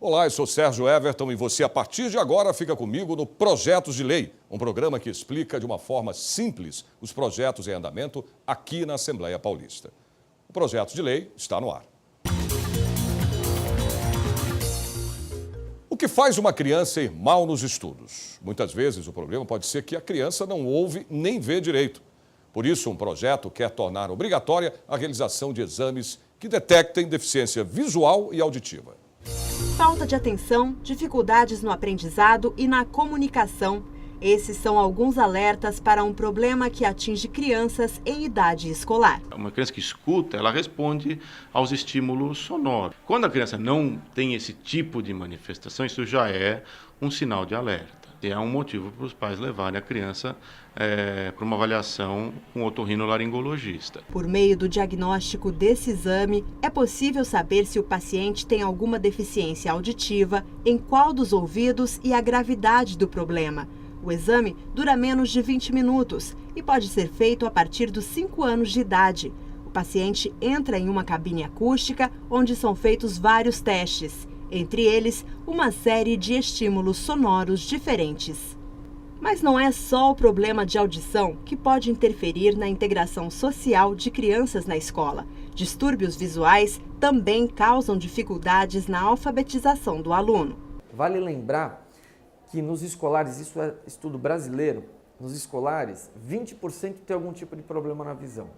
Olá, eu sou Sérgio Everton e você, a partir de agora, fica comigo no Projetos de Lei, um programa que explica de uma forma simples os projetos em andamento aqui na Assembleia Paulista. O projeto de lei está no ar. O que faz uma criança ir mal nos estudos? Muitas vezes o problema pode ser que a criança não ouve nem vê direito. Por isso, um projeto quer tornar obrigatória a realização de exames que detectem deficiência visual e auditiva. Falta de atenção, dificuldades no aprendizado e na comunicação. Esses são alguns alertas para um problema que atinge crianças em idade escolar. Uma criança que escuta, ela responde aos estímulos sonoros. Quando a criança não tem esse tipo de manifestação, isso já é um sinal de alerta. E é um motivo para os pais levarem a criança para uma avaliação com um otorrinolaringologista. Por meio do diagnóstico desse exame, é possível saber se o paciente tem alguma deficiência auditiva, em qual dos ouvidos e a gravidade do problema. O exame dura menos de 20 minutos e pode ser feito a partir dos 5 anos de idade. O paciente entra em uma cabine acústica onde são feitos vários testes, entre eles uma série de estímulos sonoros diferentes. Mas não é só o problema de audição que pode interferir na integração social de crianças na escola. Distúrbios visuais também causam dificuldades na alfabetização do aluno. Vale lembrar que nos escolares, isso é estudo brasileiro, nos escolares 20% tem algum tipo de problema na visão.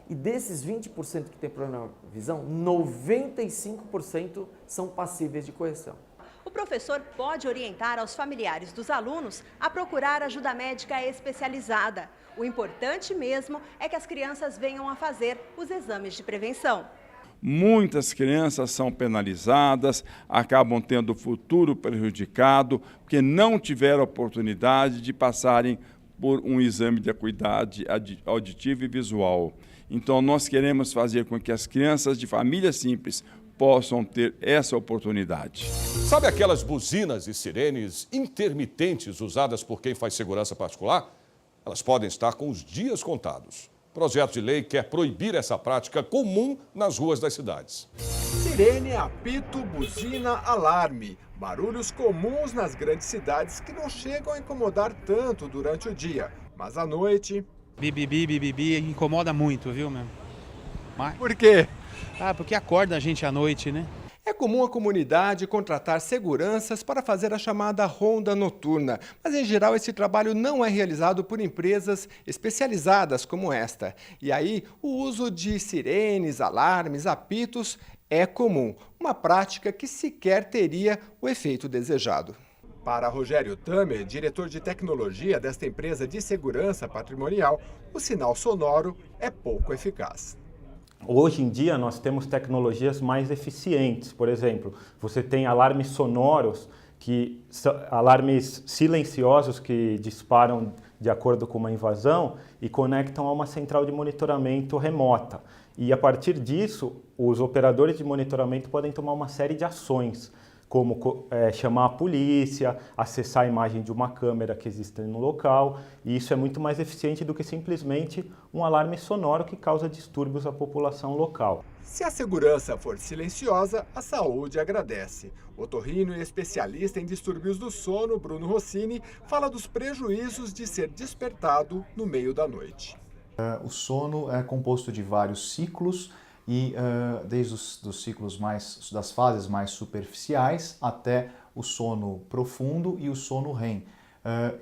E desses 20% que tem problema na visão, 95% são passíveis de correção. O professor pode orientar aos familiares dos alunos a procurar ajuda médica especializada. O importante mesmo é que as crianças venham a fazer os exames de prevenção. Muitas crianças são penalizadas, acabam tendo o futuro prejudicado, porque não tiveram a oportunidade de passarem por um exame de acuidade auditiva e visual. Então, nós queremos fazer com que as crianças de famílias simples possam ter essa oportunidade. Sabe aquelas buzinas e sirenes intermitentes usadas por quem faz segurança particular? Elas podem estar com os dias contados. O projeto de lei quer proibir essa prática comum nas ruas das cidades. Sirene, apito, buzina, alarme. Barulhos comuns nas grandes cidades que não chegam a incomodar tanto durante o dia. Mas à noite... Bibibi, bibibi, incomoda muito, viu, meu? Mas... Por quê? Porque acorda a gente à noite, né? É comum a comunidade contratar seguranças para fazer a chamada ronda noturna, mas em geral esse trabalho não é realizado por empresas especializadas como esta. E aí o uso de sirenes, alarmes, apitos é comum, uma prática que sequer teria o efeito desejado. Para Rogério Tamer, diretor de tecnologia desta empresa de segurança patrimonial, o sinal sonoro é pouco eficaz. Hoje em dia nós temos tecnologias mais eficientes. Por exemplo, você tem alarmes sonoros, alarmes silenciosos que disparam de acordo com uma invasão e conectam a uma central de monitoramento remota. E a partir disso, os operadores de monitoramento podem tomar uma série de ações, como chamar a polícia, acessar a imagem de uma câmera que existe no local, e isso é muito mais eficiente do que simplesmente um alarme sonoro que causa distúrbios à população local. Se a segurança for silenciosa, a saúde agradece. Otorrino e especialista em distúrbios do sono, Bruno Rossini, fala dos prejuízos de ser despertado no meio da noite. O sono é composto de vários ciclos, e desde os ciclos das fases mais superficiais até o sono profundo e o sono REM.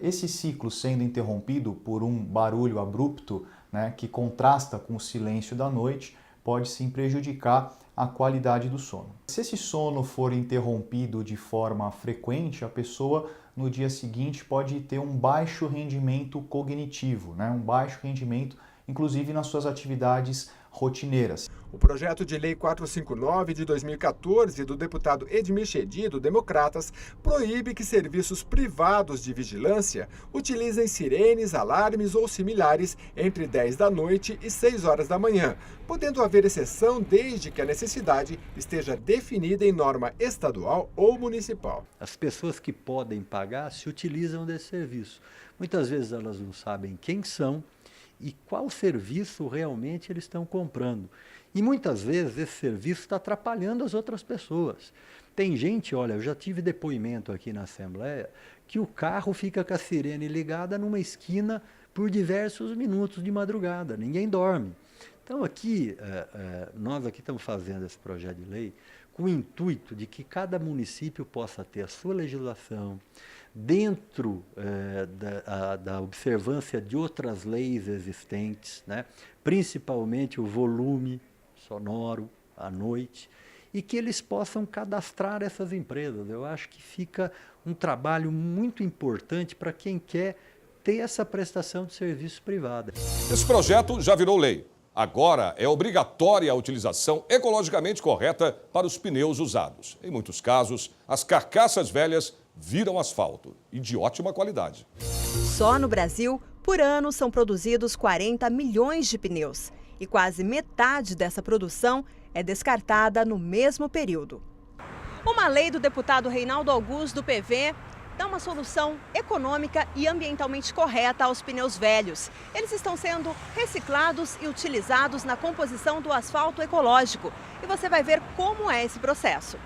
Esse ciclo sendo interrompido por um barulho abrupto, né, que contrasta com o silêncio da noite, pode sim prejudicar a qualidade do sono. Se esse sono for interrompido de forma frequente, a pessoa no dia seguinte pode ter um baixo rendimento cognitivo, né, um baixo rendimento inclusive nas suas atividades rotineiras. O projeto de lei 459 de 2014 do deputado Edmir Chedid, do Democratas, proíbe que serviços privados de vigilância utilizem sirenes, alarmes ou similares entre 10 da noite e 6 horas da manhã, podendo haver exceção desde que a necessidade esteja definida em norma estadual ou municipal. As pessoas que podem pagar se utilizam desse serviço. Muitas vezes elas não sabem quem são e qual serviço realmente eles estão comprando. E muitas vezes esse serviço está atrapalhando as outras pessoas. Tem gente, olha, eu já tive depoimento aqui na Assembleia, que o carro fica com a sirene ligada numa esquina por diversos minutos de madrugada, ninguém dorme. Então aqui, nós aqui estamos fazendo esse projeto de lei com o intuito de que cada município possa ter a sua legislação dentro da observância de outras leis existentes, né? Principalmente o volume sonoro à noite, e que eles possam cadastrar essas empresas. Eu acho que fica um trabalho muito importante para quem quer ter essa prestação de serviço privada. Esse projeto já virou lei. Agora é obrigatória a utilização ecologicamente correta para os pneus usados. Em muitos casos, as carcaças velhas viram asfalto e de ótima qualidade. Só no Brasil, por ano, são produzidos 40 milhões de pneus. E quase metade dessa produção é descartada no mesmo período. Uma lei do deputado Reinaldo Augusto, do PV, dá uma solução econômica e ambientalmente correta aos pneus velhos. Eles estão sendo reciclados e utilizados na composição do asfalto ecológico. E você vai ver como é esse processo.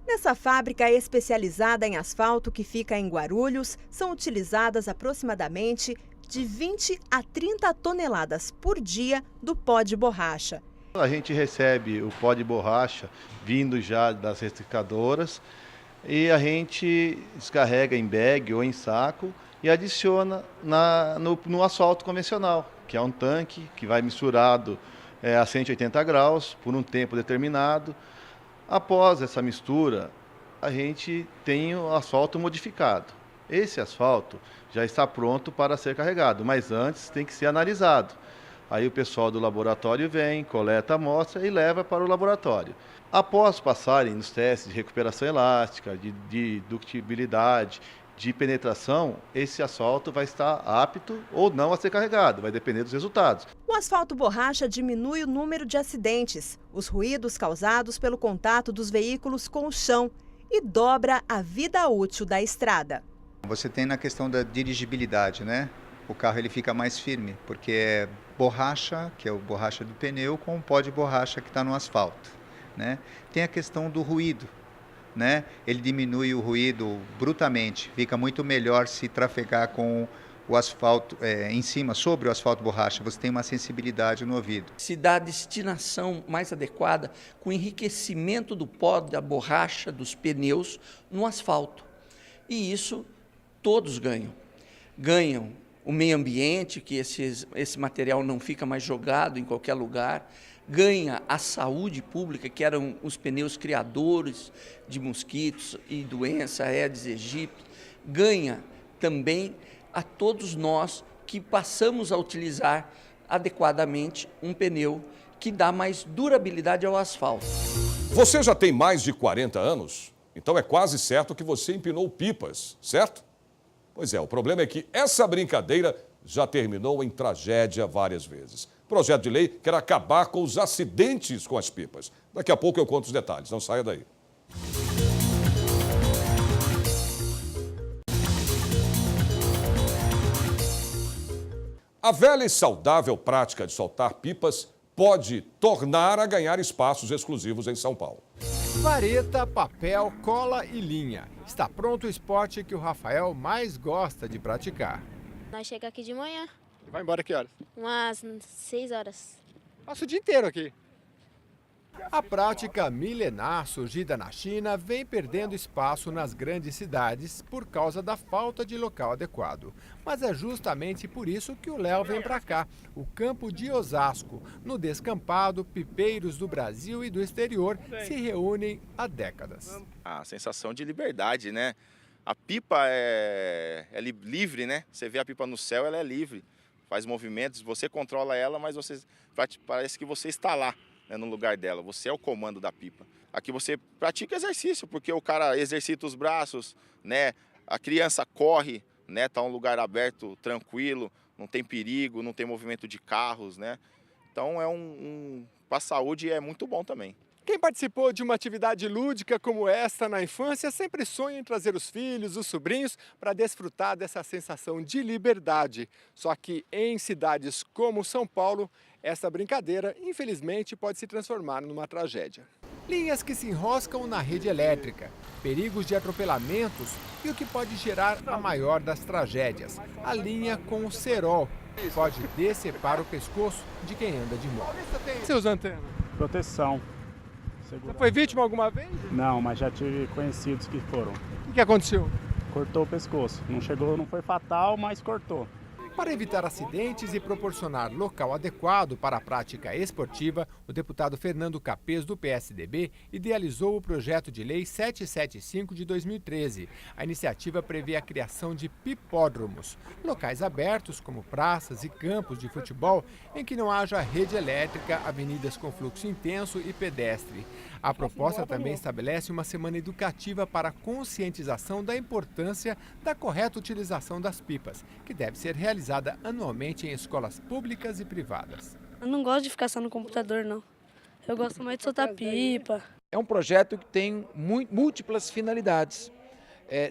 Nessa fábrica especializada em asfalto que fica em Guarulhos, são utilizadas aproximadamente de 20 a 30 toneladas por dia do pó de borracha. A gente recebe o pó de borracha vindo já das recicladoras e a gente descarrega em bag ou em saco e adiciona no asfalto convencional, que é um tanque que vai misturado a 180 graus por um tempo determinado. Após essa mistura, a gente tem o asfalto modificado. Esse asfalto já está pronto para ser carregado, mas antes tem que ser analisado. Aí o pessoal do laboratório vem, coleta a amostra e leva para o laboratório. Após passarem nos testes de recuperação elástica, de ductibilidade, de penetração, esse asfalto vai estar apto ou não a ser carregado, vai depender dos resultados. O asfalto borracha diminui o número de acidentes, os ruídos causados pelo contato dos veículos com o chão e dobra a vida útil da estrada. Você tem na questão da dirigibilidade, né? O carro ele fica mais firme, porque é borracha, que é o borracha do pneu, com o pó de borracha que está no asfalto, né? Tem a questão do ruído, né? Ele diminui o ruído brutamente, fica muito melhor se trafegar com o asfalto em cima, sobre o asfalto borracha, você tem uma sensibilidade no ouvido. Se dá a destinação mais adequada com o enriquecimento do pó da borracha dos pneus no asfalto. E isso todos ganham. Ganham o meio ambiente, que esse material não fica mais jogado em qualquer lugar, ganha a saúde pública, que eram os pneus criadores de mosquitos e doença, Aedes aegypti, ganha também a todos nós que passamos a utilizar adequadamente um pneu que dá mais durabilidade ao asfalto. Você já tem mais de 40 anos? Então é quase certo que você empinou pipas, certo? Pois é, o problema é que essa brincadeira já terminou em tragédia várias vezes. O projeto de lei quer acabar com os acidentes com as pipas. Daqui a pouco eu conto os detalhes, não saia daí. A velha e saudável prática de soltar pipas pode tornar a ganhar espaços exclusivos em São Paulo. Vareta, papel, cola e linha. Está pronto o esporte que o Rafael mais gosta de praticar. Nós chegamos aqui de manhã. Vai embora que horas? Umas 6 horas. Passa o dia inteiro aqui. A prática milenar surgida na China vem perdendo espaço nas grandes cidades por causa da falta de local adequado. Mas é justamente por isso que o Léo vem para cá, o campo de Osasco. No descampado, pipeiros do Brasil e do exterior se reúnem há décadas. A sensação de liberdade, né? A pipa é livre, né? Você vê a pipa no céu, ela é livre. Faz movimentos, você controla ela, mas parece que você está lá. No lugar dela, você é o comando da pipa. Aqui você pratica exercício, porque o cara exercita os braços, né? A criança corre, né? Tá um lugar aberto, tranquilo, não tem perigo, não tem movimento de carros, né? Então para a saúde é muito bom também. Quem participou de uma atividade lúdica como esta na infância sempre sonha em trazer os filhos, os sobrinhos, para desfrutar dessa sensação de liberdade. Só que em cidades como São Paulo, essa brincadeira, infelizmente, pode se transformar numa tragédia. Linhas que se enroscam na rede elétrica, perigos de atropelamentos e o que pode gerar a maior das tragédias, a linha com o cerol, que pode decepar o pescoço de quem anda de moto. Você usa antena? Proteção. Você foi vítima alguma vez? Não, mas já tive conhecidos que foram. O que aconteceu? Cortou o pescoço. Não chegou, não foi fatal, mas cortou. Para evitar acidentes e proporcionar local adequado para a prática esportiva, o deputado Fernando Capês, do PSDB, idealizou o projeto de lei 775 de 2013. A iniciativa prevê a criação de pipódromos, locais abertos como praças e campos de futebol em que não haja rede elétrica, avenidas com fluxo intenso e pedestre. A proposta também estabelece uma semana educativa para a conscientização da importância da correta utilização das pipas, que deve ser realizada anualmente em escolas públicas e privadas. Eu não gosto de ficar só no computador, não. Eu gosto mais de soltar pipa. É um projeto que tem múltiplas finalidades.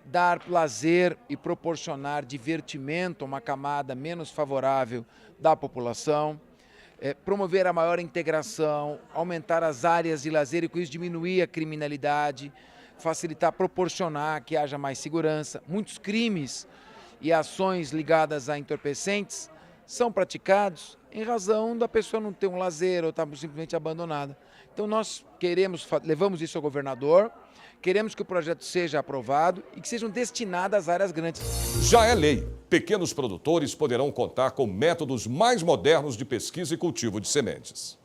Dar lazer e proporcionar divertimento a uma camada menos favorável da população. Promover a maior integração, aumentar as áreas de lazer e com isso diminuir a criminalidade, facilitar, proporcionar que haja mais segurança. Muitos crimes e ações ligadas a entorpecentes são praticados em razão da pessoa não ter um lazer ou estar simplesmente abandonada. Então nós levamos isso ao governador, queremos que o projeto seja aprovado e que sejam destinadas às áreas grandes. Já é lei. Pequenos produtores poderão contar com métodos mais modernos de pesquisa e cultivo de sementes.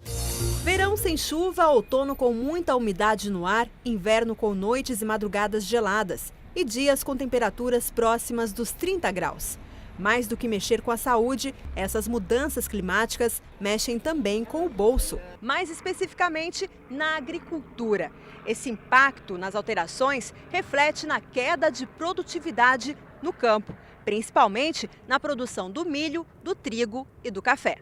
Verão sem chuva, outono com muita umidade no ar, inverno com noites e madrugadas geladas e dias com temperaturas próximas dos 30 graus. Mais do que mexer com a saúde, essas mudanças climáticas mexem também com o bolso. Mais especificamente, na agricultura. Esse impacto nas alterações reflete na queda de produtividade no campo, principalmente na produção do milho, do trigo e do café.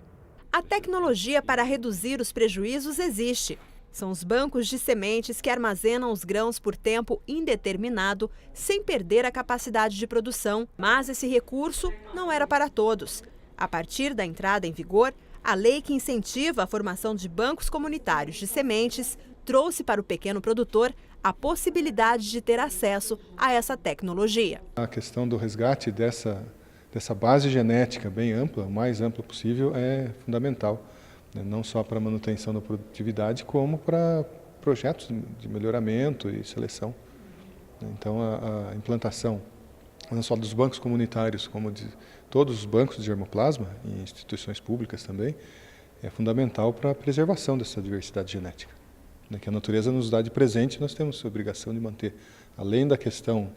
A tecnologia para reduzir os prejuízos existe. São os bancos de sementes que armazenam os grãos por tempo indeterminado, sem perder a capacidade de produção. Mas esse recurso não era para todos. A partir da entrada em vigor, a lei que incentiva a formação de bancos comunitários de sementes trouxe para o pequeno produtor a possibilidade de ter acesso a essa tecnologia. A questão do resgate dessa base genética bem ampla, o mais ampla possível, é fundamental. Não só para a manutenção da produtividade, como para projetos de melhoramento e seleção. Então, a implantação, não só dos bancos comunitários, como de todos os bancos de germoplasma, e instituições públicas também, é fundamental para a preservação dessa diversidade genética, que a natureza nos dá de presente, nós temos a obrigação de manter, além da questão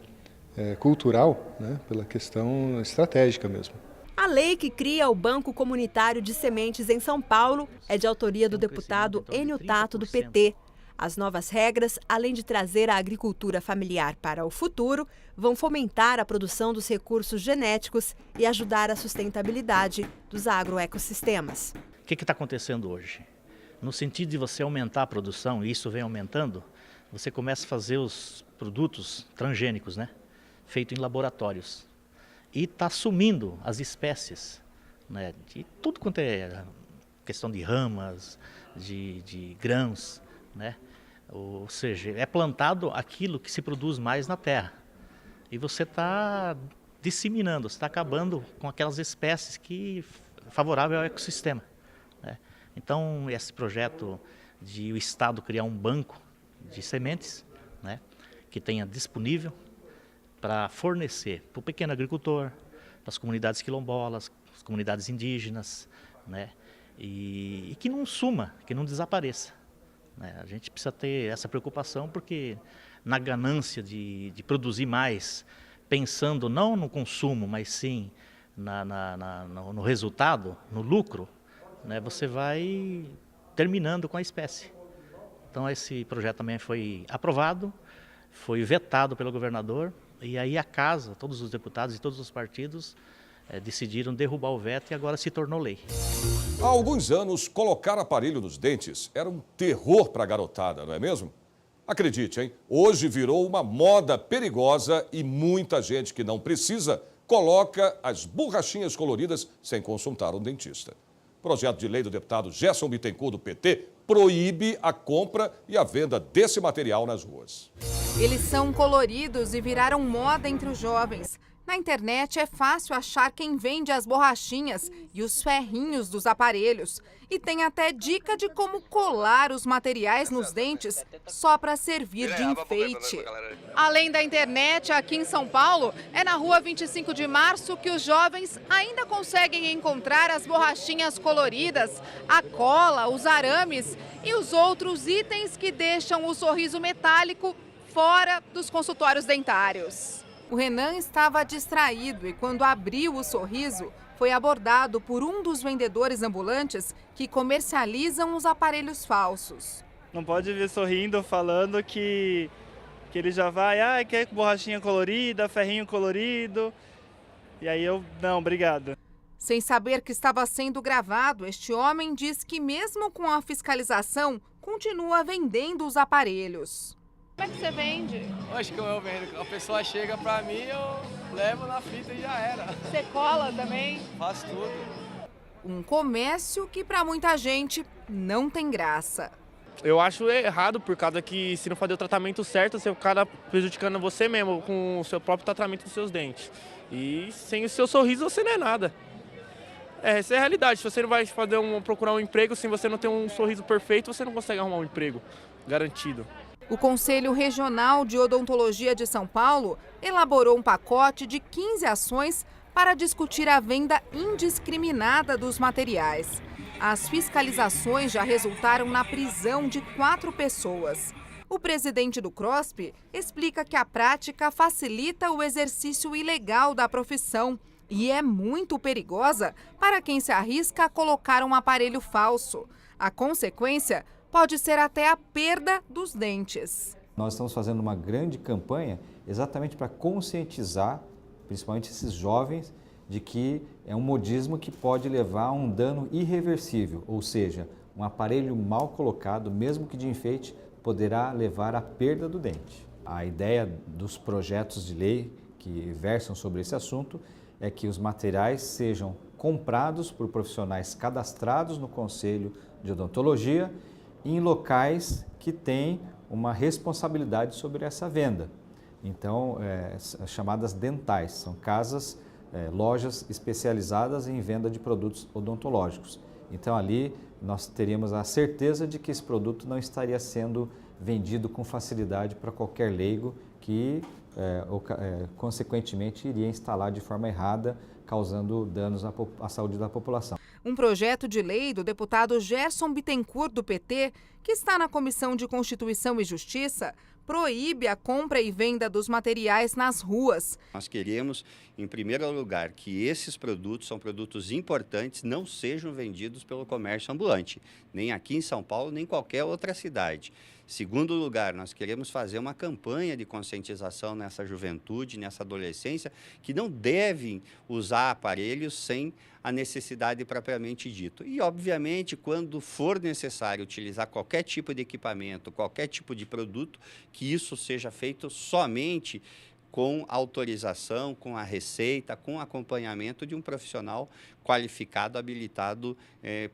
cultural, pela questão estratégica mesmo. A lei que cria o Banco Comunitário de Sementes em São Paulo é de autoria do deputado Enio Tato, do PT. As novas regras, além de trazer a agricultura familiar para o futuro, vão fomentar a produção dos recursos genéticos e ajudar a sustentabilidade dos agroecossistemas. O que está acontecendo hoje? No sentido de você aumentar a produção, e isso vem aumentando, você começa a fazer os produtos transgênicos, feito em laboratórios. E está sumindo as espécies, de tudo quanto é questão de ramas, de grãos, Ou seja, é plantado aquilo que se produz mais na terra. E você está disseminando, você está acabando com aquelas espécies que favoráveis ao ecossistema. Então, esse projeto de o Estado criar um banco de sementes, que tenha disponível para fornecer para o pequeno agricultor, para as comunidades quilombolas, as comunidades indígenas, e que não suma, que não desapareça. A gente precisa ter essa preocupação porque na ganância de produzir mais, pensando não no consumo, mas sim no resultado, no lucro, você vai terminando com a espécie. Então esse projeto também foi aprovado, foi vetado pelo governador, e aí a casa, todos os deputados e todos os partidos decidiram derrubar o veto e agora se tornou lei. Há alguns anos, colocar aparelho nos dentes era um terror para a garotada, não é mesmo? Acredite, hein? Hoje virou uma moda perigosa e muita gente que não precisa coloca as borrachinhas coloridas sem consultar um dentista. O projeto de lei do deputado Gerson Bittencourt, do PT, proíbe a compra e a venda desse material nas ruas. Eles são coloridos e viraram moda entre os jovens. Na internet é fácil achar quem vende as borrachinhas e os ferrinhos dos aparelhos. E tem até dica de como colar os materiais nos dentes só para servir de enfeite. Além da internet, aqui em São Paulo, é na rua 25 de março que os jovens ainda conseguem encontrar as borrachinhas coloridas, a cola, os arames e os outros itens que deixam o sorriso metálico fora dos consultórios dentários. O Renan estava distraído e, quando abriu o sorriso, foi abordado por um dos vendedores ambulantes que comercializam os aparelhos falsos. Não pode vir sorrindo, falando que ele já vai, quer borrachinha colorida, ferrinho colorido. E aí não, obrigado. Sem saber que estava sendo gravado, este homem diz que mesmo com a fiscalização, continua vendendo os aparelhos. Como é que você vende? Acho que eu vendo. A pessoa chega pra mim, eu levo na fita e já era. Você cola também? Faço tudo. Um comércio que para muita gente não tem graça. Eu acho errado, por causa que se não fazer o tratamento certo, você acaba prejudicando você mesmo com o seu próprio tratamento dos seus dentes. E sem o seu sorriso você não é nada. Essa é a realidade. Se você não vai procurar um emprego, se você não tem um sorriso perfeito, você não consegue arrumar um emprego garantido. O Conselho Regional de Odontologia de São Paulo elaborou um pacote de 15 ações para discutir a venda indiscriminada dos materiais. As fiscalizações já resultaram na prisão de 4 pessoas. O presidente do CROSP explica que a prática facilita o exercício ilegal da profissão e é muito perigosa para quem se arrisca a colocar um aparelho falso. A consequência pode ser até a perda dos dentes. Nós estamos fazendo uma grande campanha exatamente para conscientizar, principalmente esses jovens, de que é um modismo que pode levar a um dano irreversível, ou seja, um aparelho mal colocado, mesmo que de enfeite, poderá levar à perda do dente. A ideia dos projetos de lei que versam sobre esse assunto é que os materiais sejam comprados por profissionais cadastrados no Conselho de Odontologia em locais que têm uma responsabilidade sobre essa venda. Então, chamadas dentais, são casas, lojas especializadas em venda de produtos odontológicos. Então, ali nós teríamos a certeza de que esse produto não estaria sendo vendido com facilidade para qualquer leigo que, consequentemente, iria instalar de forma errada, causando danos à saúde da população. Um projeto de lei do deputado Gerson Bittencourt, do PT, que está na Comissão de Constituição e Justiça, proíbe a compra e venda dos materiais nas ruas. Nós queremos, em primeiro lugar, que esses produtos são produtos importantes, não sejam vendidos pelo comércio ambulante, nem aqui em São Paulo, nem em qualquer outra cidade. Segundo lugar, nós queremos fazer uma campanha de conscientização nessa juventude, nessa adolescência, que não devem usar aparelhos sem a necessidade propriamente dito. E, obviamente, quando for necessário utilizar qualquer tipo de equipamento, qualquer tipo de produto, que isso seja feito somente com autorização, com a receita, com acompanhamento de um profissional qualificado, habilitado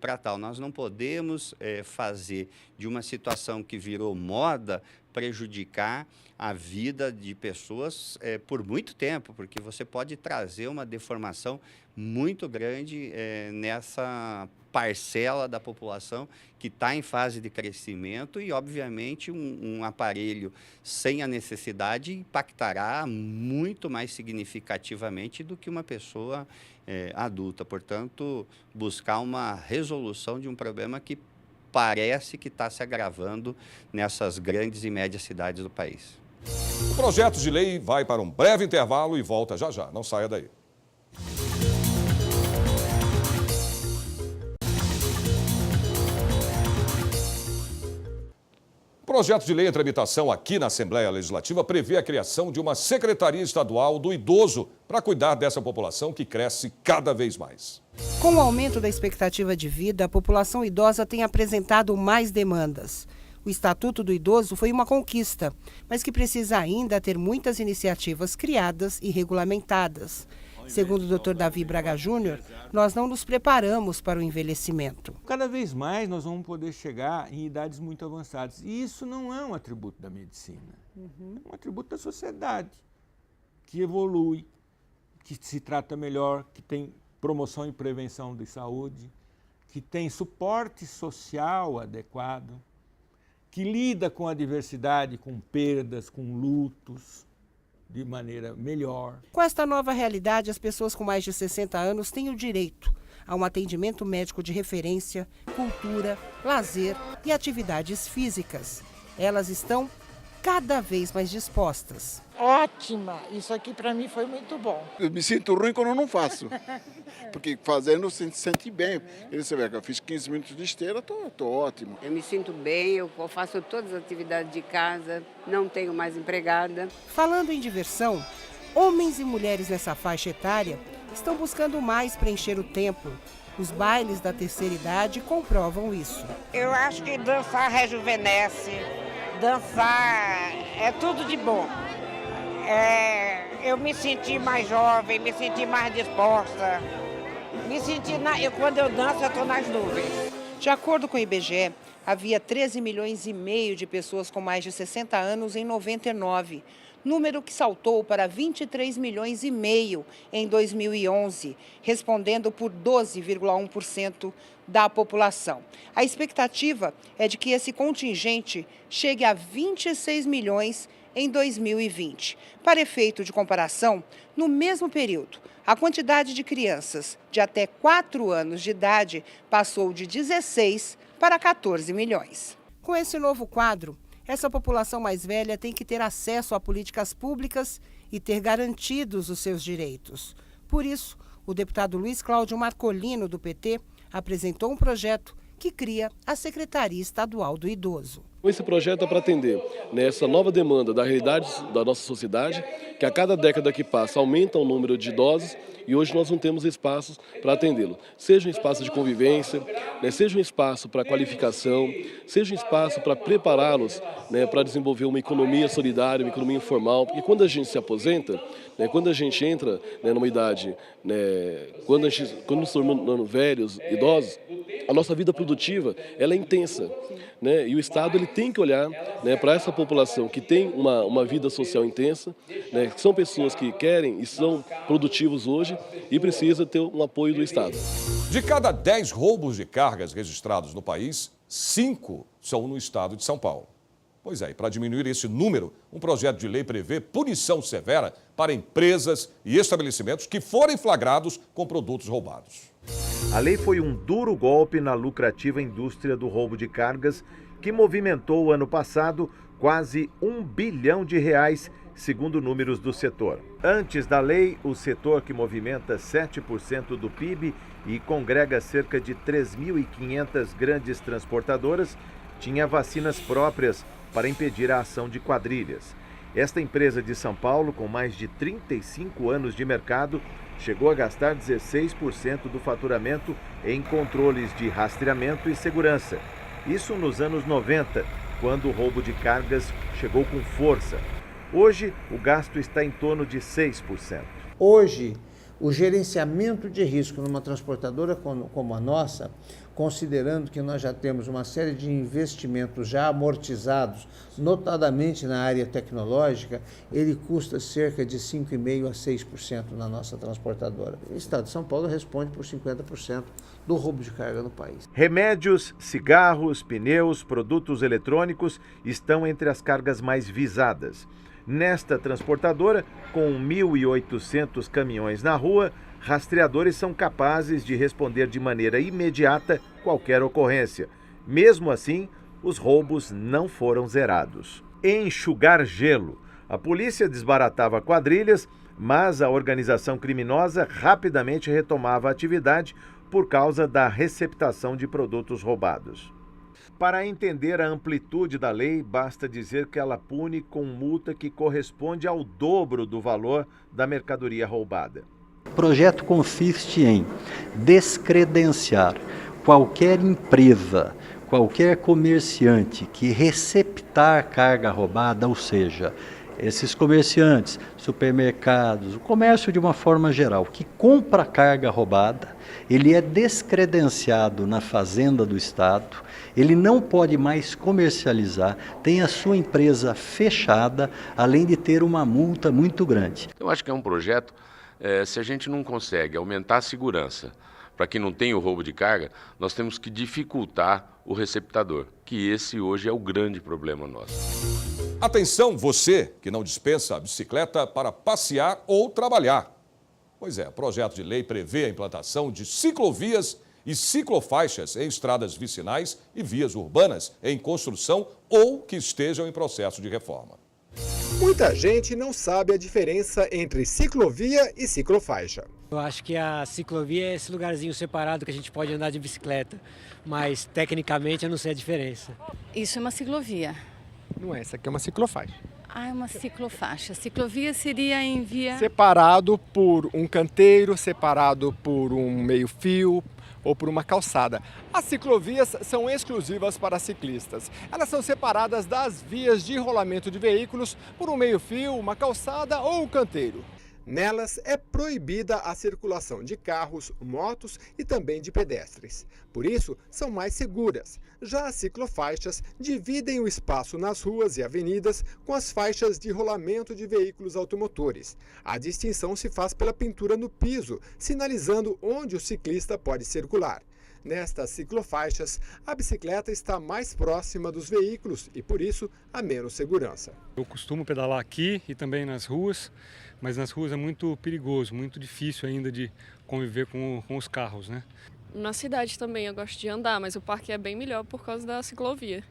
para tal. Nós não podemos fazer de uma situação que virou moda prejudicar a vida de pessoas por muito tempo, porque você pode trazer uma deformação muito grande nessa parcela da população que está em fase de crescimento e, obviamente, um aparelho sem a necessidade impactará muito mais significativamente do que uma pessoa adulta. Portanto, buscar uma resolução de um problema que parece que está se agravando nessas grandes e médias cidades do país. O projeto de lei vai para um breve intervalo e volta já já. Não saia daí. O projeto de lei em tramitação aqui na Assembleia Legislativa prevê a criação de uma Secretaria Estadual do Idoso para cuidar dessa população que cresce cada vez mais. Com o aumento da expectativa de vida, a população idosa tem apresentado mais demandas. O Estatuto do Idoso foi uma conquista, mas que precisa ainda ter muitas iniciativas criadas e regulamentadas. Segundo o Dr. Davi Braga Júnior, nós não nos preparamos para o envelhecimento. Cada vez mais nós vamos poder chegar em idades muito avançadas. E isso não é um atributo da medicina, é um atributo da sociedade, que evolui, que se trata melhor, que tem promoção e prevenção de saúde, que tem suporte social adequado, que lida com a diversidade, com perdas, com lutos, de maneira melhor. Com esta nova realidade, as pessoas com mais de 60 anos têm o direito a um atendimento médico de referência, cultura, lazer e atividades físicas. Elas estão cada vez mais dispostas. Ótima! Isso aqui para mim foi muito bom. Eu me sinto ruim quando eu não faço, porque fazendo você se sente bem. Você vê que eu fiz 15 minutos de esteira, estou ótimo. Eu me sinto bem, eu faço todas as atividades de casa, não tenho mais empregada. Falando em diversão, homens e mulheres nessa faixa etária estão buscando mais preencher o tempo. Os bailes da terceira idade comprovam isso. Eu acho que dançar rejuvenesce, dançar é tudo de bom. Eu me senti mais jovem, me senti mais disposta. Quando eu danço, eu estou nas nuvens. De acordo com o IBGE, havia 13,5 milhões de pessoas com mais de 60 anos em 99, número que saltou para 23,5 milhões em 2011, respondendo por 12,1% da população. A expectativa é de que esse contingente chegue a 26 milhões em 2020. Para efeito de comparação, no mesmo período, a quantidade de crianças de até 4 anos de idade passou de 16 para 14 milhões. Com esse novo quadro, essa população mais velha tem que ter acesso a políticas públicas e ter garantidos os seus direitos. Por isso, o deputado Luiz Cláudio Marcolino, do PT, apresentou um projeto que cria a Secretaria Estadual do Idoso. Esse projeto é para atender nessa nova demanda da realidade da nossa sociedade, que a cada década que passa aumenta o número de idosos e hoje nós não temos espaços para atendê-lo. Seja um espaço de convivência, seja um espaço para qualificação, seja um espaço para prepará-los para desenvolver uma economia solidária, uma economia informal, porque quando a gente se aposenta, quando a gente entra numa idade, quando nos tornamos velhos, idosos, a nossa vida produtiva ela é intensa. E o Estado ele tem que olhar para essa população que tem uma vida social intensa, que são pessoas que querem e são produtivos hoje e precisa ter um apoio do Estado. De cada 10 roubos de cargas registrados no país, 5 são no estado de São Paulo. Pois é, e para diminuir esse número, um projeto de lei prevê punição severa para empresas e estabelecimentos que forem flagrados com produtos roubados. A lei foi um duro golpe na lucrativa indústria do roubo de cargas, que movimentou ano passado quase R$1 bilhão, segundo números do setor. Antes da lei, o setor que movimenta 7% do PIB e congrega cerca de 3.500 grandes transportadoras, tinha vacinas próprias para impedir a ação de quadrilhas. Esta empresa de São Paulo, com mais de 35 anos de mercado, chegou a gastar 16% do faturamento em controles de rastreamento e segurança. Isso nos anos 90, quando o roubo de cargas chegou com força. Hoje, o gasto está em torno de 6%. Hoje, o gerenciamento de risco numa transportadora como a nossa, considerando que nós já temos uma série de investimentos já amortizados, notadamente na área tecnológica, ele custa cerca de 5,5% a 6% na nossa transportadora. O Estado de São Paulo responde por 50% do roubo de carga no país. Remédios, cigarros, pneus, produtos eletrônicos estão entre as cargas mais visadas. Nesta transportadora, com 1.800 caminhões na rua, rastreadores são capazes de responder de maneira imediata qualquer ocorrência. Mesmo assim, os roubos não foram zerados. Enxugar gelo. A polícia desbaratava quadrilhas, mas a organização criminosa rapidamente retomava a atividade por causa da receptação de produtos roubados. Para entender a amplitude da lei, basta dizer que ela pune com multa que corresponde ao dobro do valor da mercadoria roubada. O projeto consiste em descredenciar qualquer empresa, qualquer comerciante que receptar carga roubada, ou seja, esses comerciantes, supermercados, o comércio de uma forma geral, que compra carga roubada, ele é descredenciado na Fazenda do Estado, ele não pode mais comercializar, tem a sua empresa fechada, além de ter uma multa muito grande. Eu acho que é um projeto, se a gente não consegue aumentar a segurança para que não tenha o roubo de carga, nós temos que dificultar o receptador, que esse hoje é o grande problema nosso. Atenção, você que não dispensa a bicicleta para passear ou trabalhar. Pois é, o projeto de lei prevê a implantação de ciclovias e ciclofaixas em estradas vicinais e vias urbanas em construção ou que estejam em processo de reforma. Muita gente não sabe a diferença entre ciclovia e ciclofaixa. Eu acho que a ciclovia é esse lugarzinho separado que a gente pode andar de bicicleta, mas tecnicamente eu não sei a diferença. Isso é uma ciclovia. Não é, essa aqui é uma ciclofaixa. Ah, é uma ciclofaixa. Ciclovia seria em via... Separado por um canteiro, separado por um meio-fio ou por uma calçada. As ciclovias são exclusivas para ciclistas. Elas são separadas das vias de rolamento de veículos por um meio-fio, uma calçada ou um canteiro. Nelas é proibida a circulação de carros, motos e também de pedestres. Por isso, são mais seguras. Já as ciclofaixas dividem o espaço nas ruas e avenidas com as faixas de rolamento de veículos automotores. A distinção se faz pela pintura no piso, sinalizando onde o ciclista pode circular. Nestas ciclofaixas, a bicicleta está mais próxima dos veículos e, por isso, há menos segurança. Eu costumo pedalar aqui e também nas ruas, mas nas ruas é muito perigoso, muito difícil ainda de conviver com os carros, né? Na cidade também eu gosto de andar, mas o parque é bem melhor por causa da ciclovia.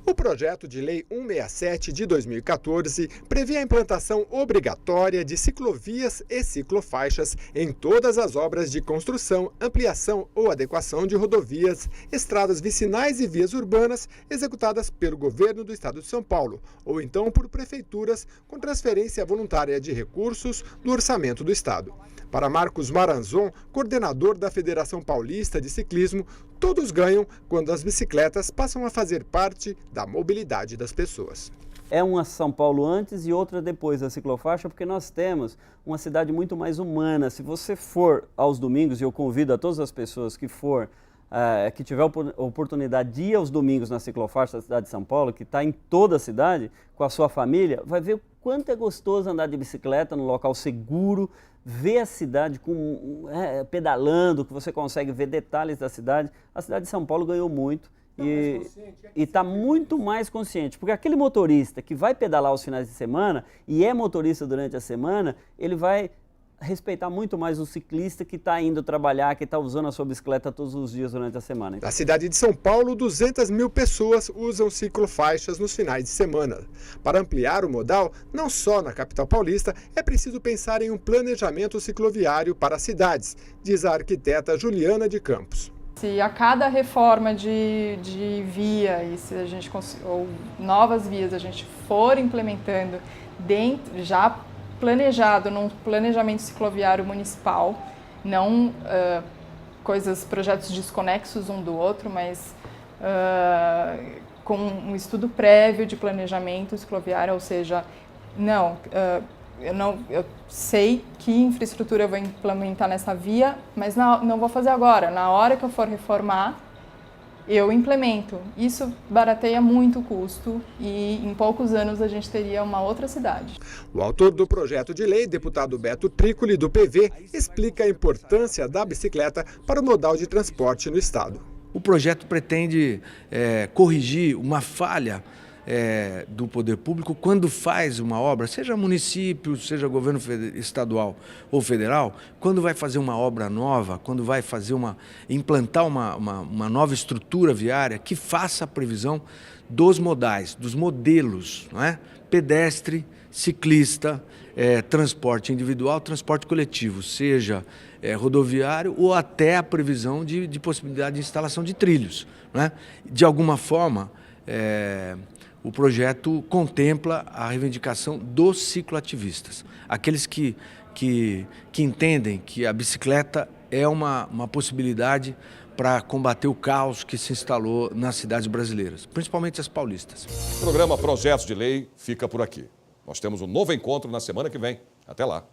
O projeto de lei 167 de 2014 prevê a implantação obrigatória de ciclovias e ciclofaixas em todas as obras de construção, ampliação ou adequação de rodovias, estradas vicinais e vias urbanas executadas pelo governo do estado de São Paulo, ou então por prefeituras com transferência voluntária de recursos do orçamento do estado. Para Marcos Maranzon, coordenador da Federação Paulista de Ciclismo, todos ganham quando as bicicletas passam a fazer parte da mobilidade das pessoas. É uma São Paulo antes e outra depois da ciclofaixa, porque nós temos uma cidade muito mais humana. Se você for aos domingos, e eu convido a todas as pessoas que tiver oportunidade de ir aos domingos na ciclofaixa da cidade de São Paulo, que está em toda a cidade, com a sua família, vai ver o quanto é gostoso andar de bicicleta num local seguro, ver a cidade pedalando, que você consegue ver detalhes da cidade. A cidade de São Paulo ganhou muito e está muito mais consciente, porque aquele motorista que vai pedalar aos finais de semana e é motorista durante a semana, ele vai respeitar muito mais o ciclista que está indo trabalhar, que está usando a sua bicicleta todos os dias durante a semana. Na cidade de São Paulo, 200 mil pessoas usam ciclofaixas nos finais de semana. Para ampliar o modal, não só na capital paulista, é preciso pensar em um planejamento cicloviário para as cidades, diz a arquiteta Juliana de Campos. Se a cada reforma de via e se a gente ou novas vias a gente for implementando já planejado num planejamento cicloviário municipal, não projetos desconexos um do outro, mas com um estudo prévio de planejamento cicloviário, ou seja, eu sei que infraestrutura eu vou implementar nessa via, mas não vou fazer agora. Na hora que eu for reformar, eu implemento. Isso barateia muito o custo e em poucos anos a gente teria uma outra cidade. O autor do projeto de lei, deputado Beto Trícoli, do PV, explica a importância da bicicleta para o modal de transporte no estado. O projeto pretende corrigir uma falha do poder público, quando faz uma obra, seja município, seja governo estadual ou federal, quando vai fazer uma obra nova, quando vai fazer implantar uma nova estrutura viária, que faça a previsão dos modais, dos modelos, não é? Pedestre, ciclista, transporte individual, transporte coletivo, seja rodoviário ou até a previsão de possibilidade de instalação de trilhos, não é? De alguma forma, o projeto contempla a reivindicação dos cicloativistas, aqueles que entendem que a bicicleta é uma possibilidade para combater o caos que se instalou nas cidades brasileiras, principalmente as paulistas. O programa Projetos de Lei fica por aqui. Nós temos um novo encontro na semana que vem. Até lá.